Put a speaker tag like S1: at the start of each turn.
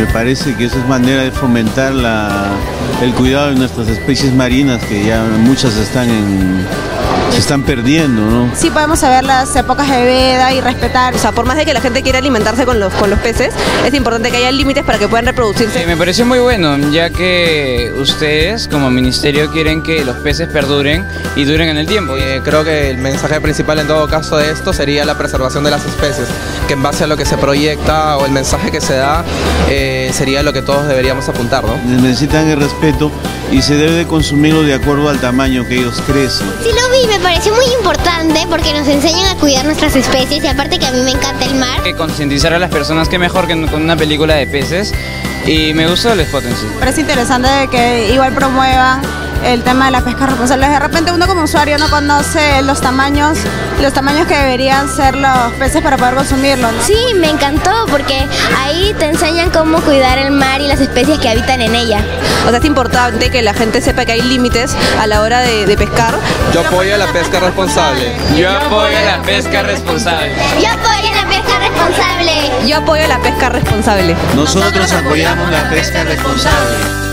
S1: Me parece que esa es manera de fomentar el cuidado de nuestras especies marinas, que ya muchas se están perdiendo, ¿no?
S2: Sí podemos saber las épocas de veda y respetar.
S3: O sea, por más de que la gente quiera alimentarse con los peces, es importante que haya límites para que puedan reproducirse.
S4: Me pareció muy bueno, ya que ustedes como ministerio quieren que los peces perduren y duren en el tiempo.
S5: Creo que el mensaje principal en todo caso de esto sería la preservación de las especies, que en base a lo que se proyecta o el mensaje que se da, sería lo que todos deberíamos apuntar, ¿no?
S1: Necesitan el respeto y se debe de consumirlo de acuerdo al tamaño que ellos crecen.
S6: Sí lo vi, me pareció muy importante porque nos enseñan a cuidar nuestras especies y aparte que a mí me encanta el mar.
S4: Concientizar a las personas que mejor que con una película de peces, y me gustó el spot en sí.
S2: Parece interesante que igual promuevan el tema de la pesca responsable. De repente uno como usuario no conoce los tamaños que deberían ser los peces para poder consumirlos, ¿no?
S6: Sí, me encantó porque ahí te enseñan cómo cuidar el mar y las especies que habitan en ella.
S3: O sea, es importante que la gente sepa que hay límites a la hora de pescar.
S5: Yo apoyo la pesca responsable.
S4: Yo apoyo la pesca responsable.
S6: Yo apoyo la pesca responsable.
S3: Yo apoyo la pesca responsable.
S1: Nosotros apoyamos la pesca responsable.